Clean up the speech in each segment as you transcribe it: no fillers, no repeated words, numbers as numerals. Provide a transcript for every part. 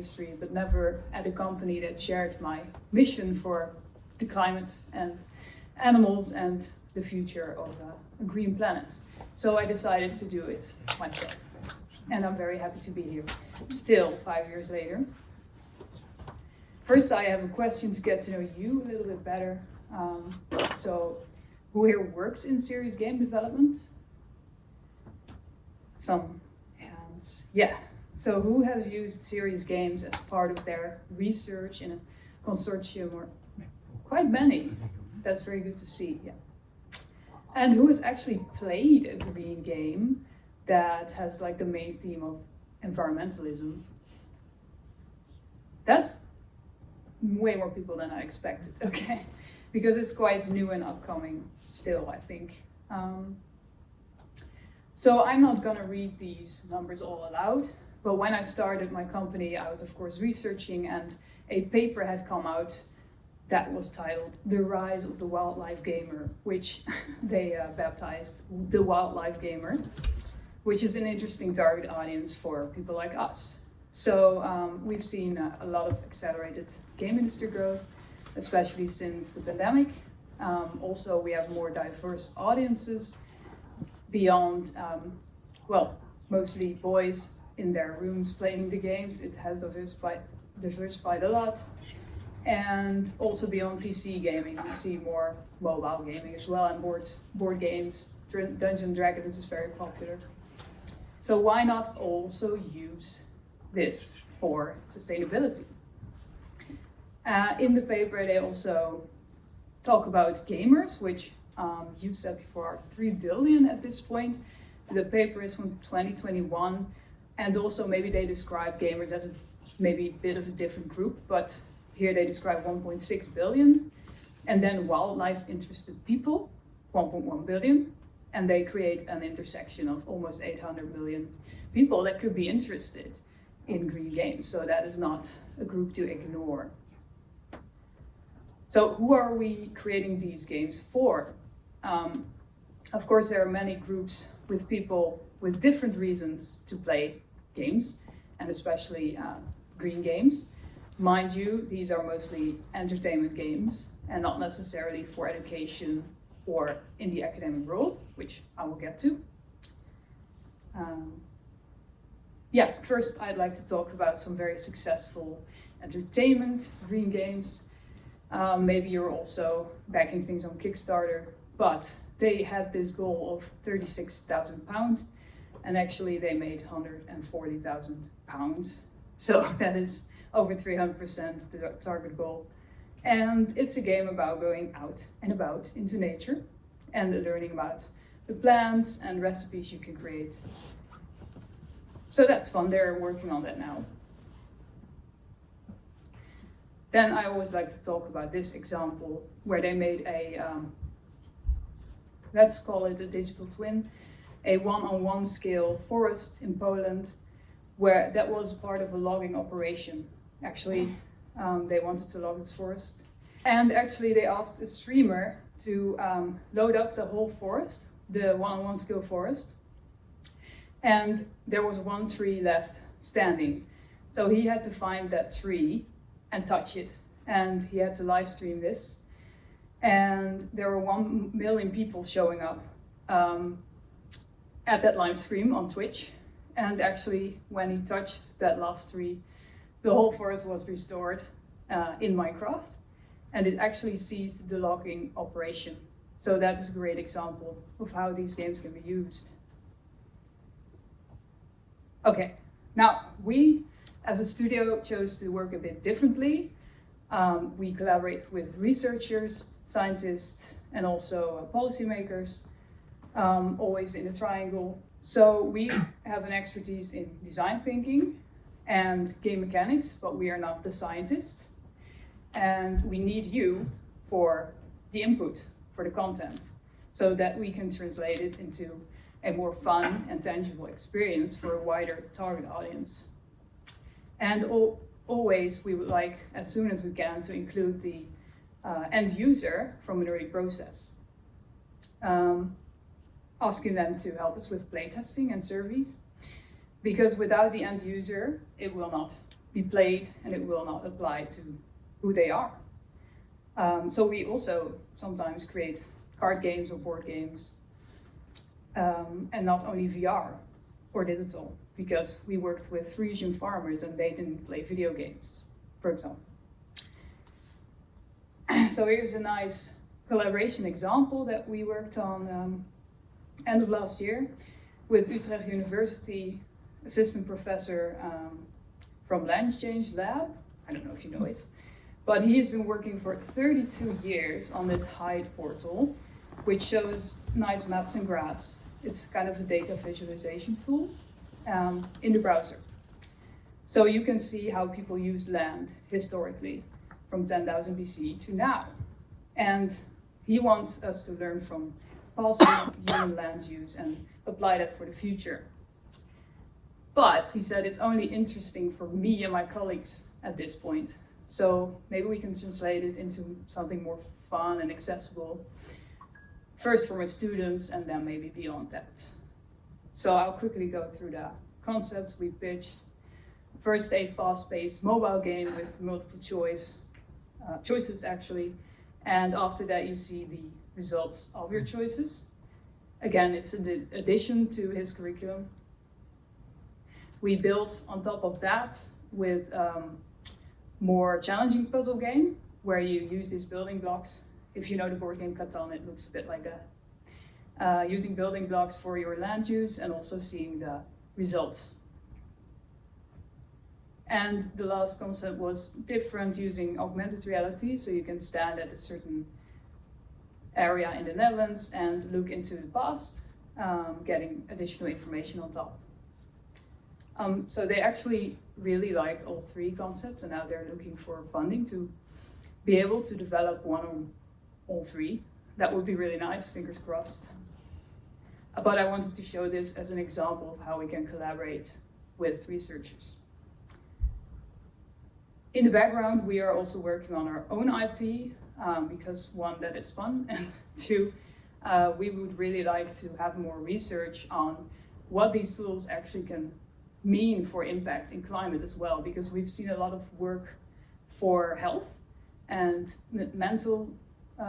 industry, but never at a company that shared my mission for the climate and animals and the future of a green planet. So I decided to do it myself. And I'm very happy to be here, still 5 years later. First, I have a question to get to know you a little bit better. So, who here works in serious game development? Some hands. Yeah. So, who has used serious games as part of their research in a consortium? Or quite many. That's very good to see. Yeah. And who has actually played a green game that has like the main theme of environmentalism? That's way more people than I expected, okay? Because it's quite new and upcoming still, I think. So I'm not gonna read these numbers all aloud, but when I started my company, I was of course researching, and a paper had come out that was titled The Rise of the Wildlife Gamer, which they baptized the Wildlife Gamer, which is an interesting target audience for people like us. So we've seen a lot of accelerated game industry growth, especially since the pandemic. Also, we have more diverse audiences beyond, well, mostly boys in their rooms playing the games. It has diversified a lot. And also beyond PC gaming, we see more mobile gaming as well, and board games. Dungeons & Dragons is very popular. So why not also use this for sustainability? In the paper, they also talk about gamers, which you said before are 3 billion at this point. The paper is from 2021, and also maybe they describe gamers as maybe a bit of a different group, but here they describe 1.6 billion, and then wildlife interested people, 1.1 billion, and they create an intersection of almost 800 million people that could be interested in green games. So that is not a group to ignore. So who are we creating these games for? Of course, there are many groups with people with different reasons to play games, and especially green games. Mind you, these are mostly entertainment games and not necessarily for education or in the academic world, which I will get to. Yeah, first I'd like to talk about some very successful entertainment green games. Maybe you're also backing things on Kickstarter, but they had this goal of £36,000, and actually they made £140,000. So that is over 300% the target goal. And it's a game about going out and about into nature and learning about the plants and recipes you can create. So that's fun, they're working on that now. Then I always like to talk about this example where they made a, let's call it a digital twin, a 1-on-1 scale forest in Poland, where that was part of a logging operation. Actually, they wanted to log this forest. And actually they asked a streamer to load up the whole forest, the 1-on-1 scale forest. And there was one tree left standing. So he had to find that tree and touch it. And he had to live stream this. And there were 1 million people showing up at that live stream on Twitch. And actually, when he touched that last tree, the whole forest was restored in Minecraft, and it actually ceased the logging operation. So that is a great example of how these games can be used. Okay, now we as a studio chose to work a bit differently. We collaborate with researchers, scientists, and also policymakers, always in a triangle. So we have an expertise in design thinking and game mechanics, but we are not the scientists. And we need you for the input, for the content, so that we can translate it into a more fun and tangible experience for a wider target audience. And always we would like, as soon as we can, to include the end user from an early process. Asking them to help us with playtesting and surveys, because without the end user, it will not be played and it will not apply to who they are. So we also sometimes create card games or board games, and not only VR or digital, because we worked with Frisian farmers and they didn't play video games, for example. So here's a nice collaboration example that we worked on end of last year with Utrecht University assistant professor from Land Change Lab. I don't know if you know it, but he has been working for 32 years on this HIDE portal, which shows nice maps and graphs. It's kind of a data visualization tool in the browser. So you can see how people use land historically from 10,000 BC to now. And he wants us to learn from past human land use and apply that for the future. But he said it's only interesting for me and my colleagues at this point. So maybe we can translate it into something more fun and accessible, first for my students and then maybe beyond that. So I'll quickly go through the concepts we pitched. First, a fast-paced mobile game with multiple choices actually. And after that, you see the results of your choices. Again, it's an addition to his curriculum. We built on top of that with more challenging puzzle game where you use these building blocks. If you know the board game Catan, it looks a bit like that. Using building blocks for your land use and also seeing the results. And the last concept was different, using augmented reality, so you can stand at a certain area in the Netherlands and look into the past, getting additional information on top. So they actually really liked all three concepts, and now they're looking for funding to be able to develop one or all three. That would be really nice, fingers crossed. But I wanted to show this as an example of how we can collaborate with researchers. In the background, we are also working on our own IP, because one, that is fun, and two, we would really like to have more research on what these tools actually can mean for impact in climate as well, because we've seen a lot of work for health and mental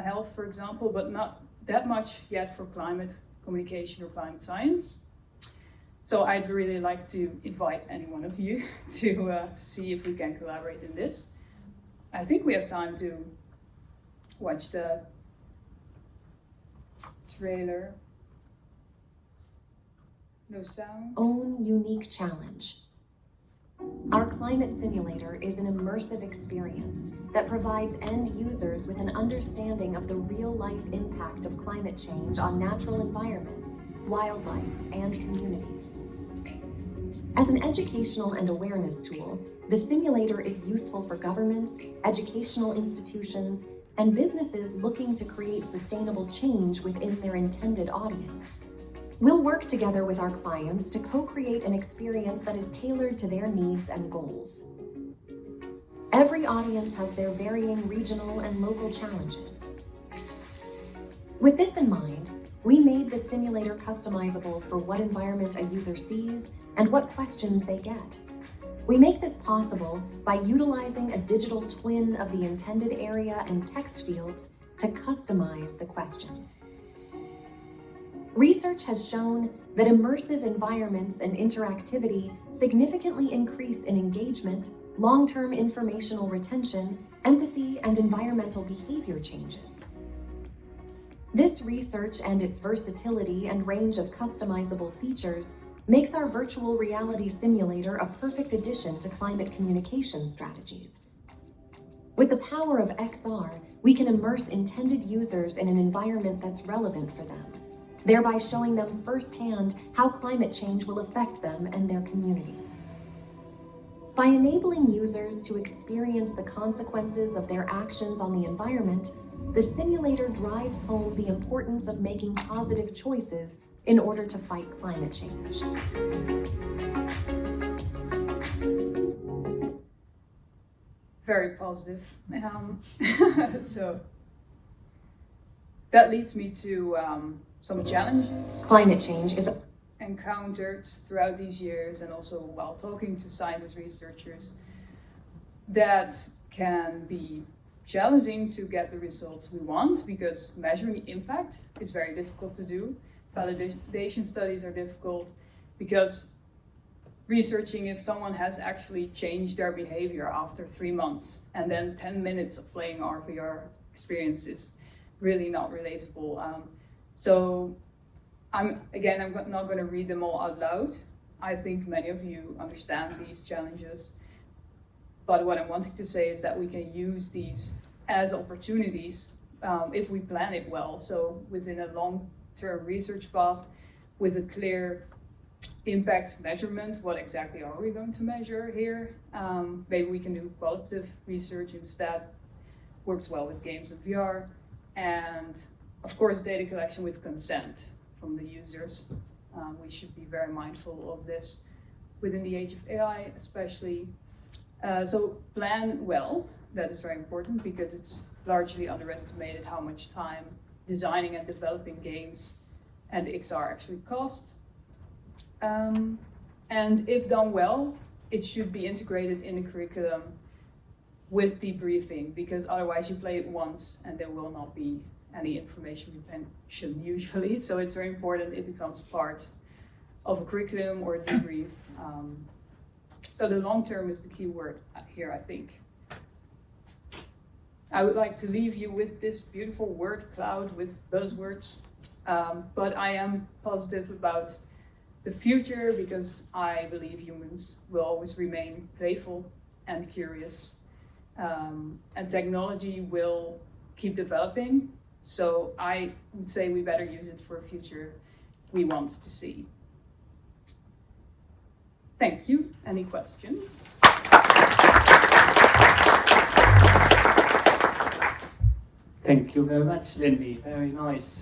health, for example, but not that much yet for climate communication or climate science. So I'd really like to invite any one of you to see if we can collaborate in this. I think we have time to watch the trailer. No sound. Own unique challenge. Our climate simulator is an immersive experience that provides end users with an understanding of the real-life impact of climate change on natural environments, wildlife, and communities. As an educational and awareness tool, the simulator is useful for governments, educational institutions, and businesses looking to create sustainable change within their intended audience. We'll work together with our clients to co-create an experience that is tailored to their needs and goals. Every audience has their varying regional and local challenges. With this in mind, we made the simulator customizable for what environment a user sees and what questions they get. We make this possible by utilizing a digital twin of the intended area and text fields to customize the questions. Research has shown that immersive environments and interactivity significantly increase in engagement, long-term informational retention, empathy, and environmental behavior changes. This research and its versatility and range of customizable features makes our virtual reality simulator a perfect addition to climate communication strategies. With the power of XR, we can immerse intended users in an environment that's relevant for them, thereby showing them firsthand how climate change will affect them and their community. By enabling users to experience the consequences of their actions on the environment, the simulator drives home the importance of making positive choices in order to fight climate change. Very positive. So that leads me to some challenges Climate change is encountered throughout these years, and also while talking to scientists, researchers. that can be challenging to get the results we want because measuring impact is very difficult to do. Validation studies are difficult because researching if someone has actually changed their behavior after 3 months and then 10 minutes of playing our VR experience is really not relatable. So I'm not going to read them all out loud. I think many of you understand these challenges. But what I'm wanting to say is that we can use these as opportunities if we plan it well. So within a long-term research path with a clear impact measurement, what exactly are we going to measure here? Maybe we can do qualitative research instead. Works well with games and VR. And of course, data collection with consent from the users. We should be very mindful of this within the age of AI, especially. So plan well, that is very important because it's largely underestimated how much time designing and developing games and XR actually cost. And if done well, it should be integrated in the curriculum with debriefing, because otherwise you play it once and there will not be any information retention usually. So it's very important it becomes part of a curriculum or a debrief. So the long term is the key word here, I think. I would like to leave you with this beautiful word cloud with buzzwords, but I am positive about the future because I believe humans will always remain playful and curious, and technology will keep developing. So I would say we better use it for a future we want to see. Thank you. Any questions? Thank you very much, Lindy. Very nice.